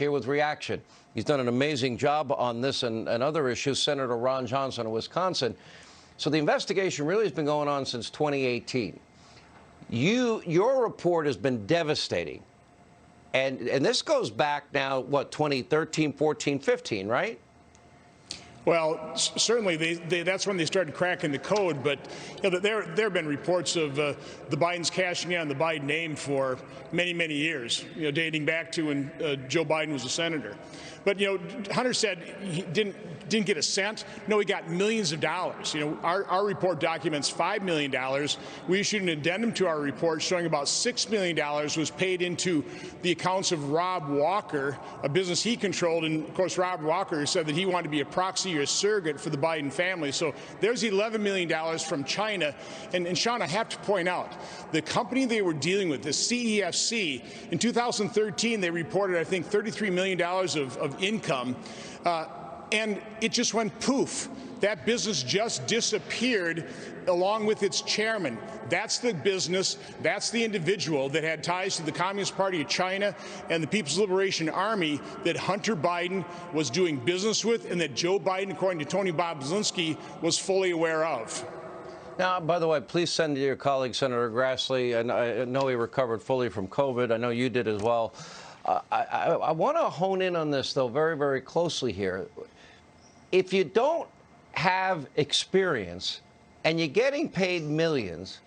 Here with reaction. He's done an amazing job on this and other issues. Senator Ron Johnson of Wisconsin. So the investigation really has been going on since 2018. Your report has been devastating. And this goes back now, what, 2013, 14, 15, right? Well, certainly that's when they started cracking the code. But there have been reports of the Bidens cashing in on the Biden name for many, many years, dating back to when Joe Biden was a senator. But Hunter said he didn't get a cent. No, he got millions of dollars. Our report documents $5 million. We issued an addendum to our report showing about $6 million was paid into the accounts of Rob Walker, a business he controlled. And of course, Rob Walker said that he wanted to be a proxy or a surrogate for the Biden family. So there's $11 million from China. And Sean, I have to point out, the company they were dealing with, the CEFC, in 2013, they reported, I think, $33 million of income. And it just went poof. That business just disappeared along with its chairman. That's the business, that's the individual that had ties to the Communist Party of China and the People's Liberation Army that Hunter Biden was doing business with and that Joe Biden, according to Tony Bobulinski, was fully aware of. Now, by the way, please send to your colleague, Senator Grassley. And I know he recovered fully from COVID. I know you did as well. I want to hone in on this, though, very, very closely here. If you don't have experience and you're getting paid millions,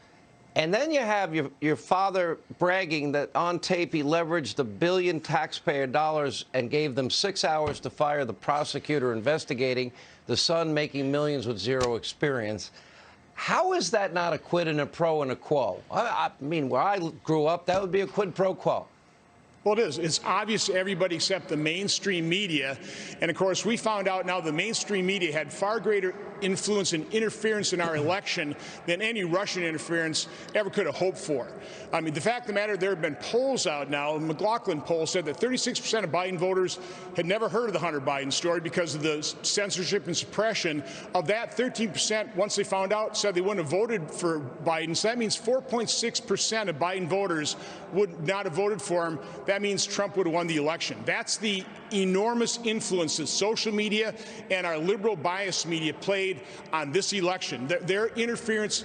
and then you have your father bragging that on tape he leveraged $1 billion taxpayer dollars and gave them 6 hours to fire the prosecutor investigating, the son making millions with zero experience, how is that not a quid and a pro and a quo? I mean, where I grew up, that would be a quid pro quo. Well, it is. It's obvious to everybody except the mainstream media. And, of course, we found out now the mainstream media had far greater influence and interference in our election than any Russian interference ever could have hoped for. I mean, the fact of the matter, there have been polls out now. A McLaughlin poll said that 36% of Biden voters had never heard of the Hunter Biden story because of the censorship and suppression. Of that, 13%, once they found out, said they wouldn't have voted for Biden. So that means 4.6% of Biden voters would not have voted for him. That means Trump would have won the election. That's the enormous influence that social media and our liberal bias media played on this election. Their interference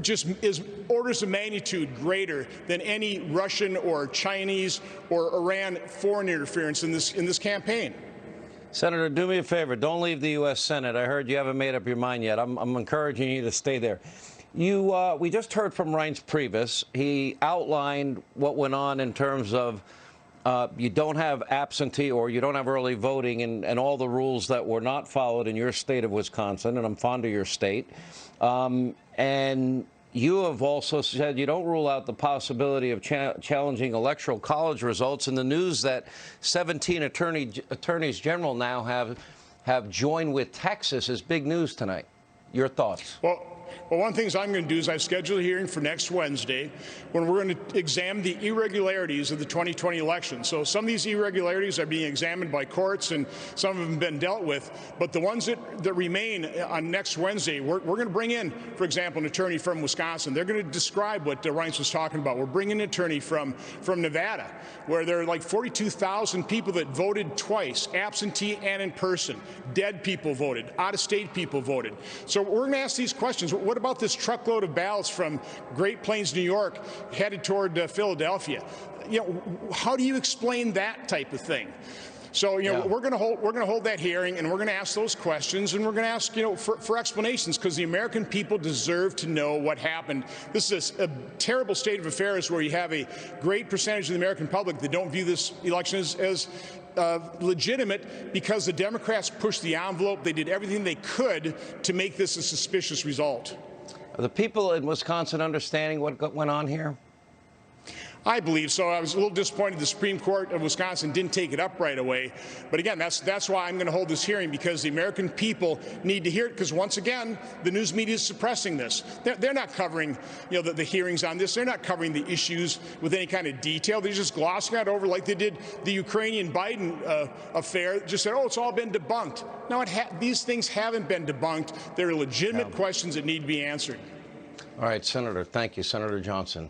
just is orders of magnitude greater than any Russian or Chinese or Iran foreign interference in this campaign. Senator, do me a favor. Don't leave the U.S. Senate. I heard you haven't made up your mind yet. I'm encouraging you to stay there. We just heard from Reince Priebus. He outlined what went on in terms of you don't have absentee or you don't have early voting and all the rules that were not followed in your state of Wisconsin, and I'm fond of your state. And you have also said you don't rule out the possibility of challenging electoral college results. In the news that 17 attorneys general now have joined with Texas is big news tonight. Your thoughts? Well, one of the things I'm going to do is I've scheduled a hearing for next Wednesday when we're going to examine the irregularities of the 2020 election. So some of these irregularities are being examined by courts and some of them have been dealt with. But the ones that remain on next Wednesday, we're going to bring in, for example, an attorney from Wisconsin. They're going to describe what Reince was talking about. We're bringing an attorney from Nevada, where there are like 42,000 people that voted twice, absentee and in person. Dead people voted. Out-of-state people voted. So we're going to ask these questions. What about this truckload of ballots from Great Plains, New York, headed toward Philadelphia? How do you explain that type of thing? So, we're going to hold that hearing, and we're going to ask those questions, and we're going to ask, for explanations, because the American people deserve to know what happened. This is a terrible state of affairs where you have a great percentage of the American public that don't view this election as legitimate because the Democrats pushed the envelope. They did everything they could to make this a suspicious result. Are the people in Wisconsin understanding what went on here? I believe so. I was a little disappointed the Supreme Court of Wisconsin didn't take it up right away. But again, that's why I'm going to hold this hearing, because the American people need to hear it, because once again, the news media is suppressing this. They're not covering the hearings on this. They're not covering the issues with any kind of detail. They're just glossing it over like they did the Ukrainian Biden affair. Just said, oh, it's all been debunked. No, these things haven't been debunked. There are legitimate questions that need to be answered. All right, Senator. Thank you, Senator Johnson.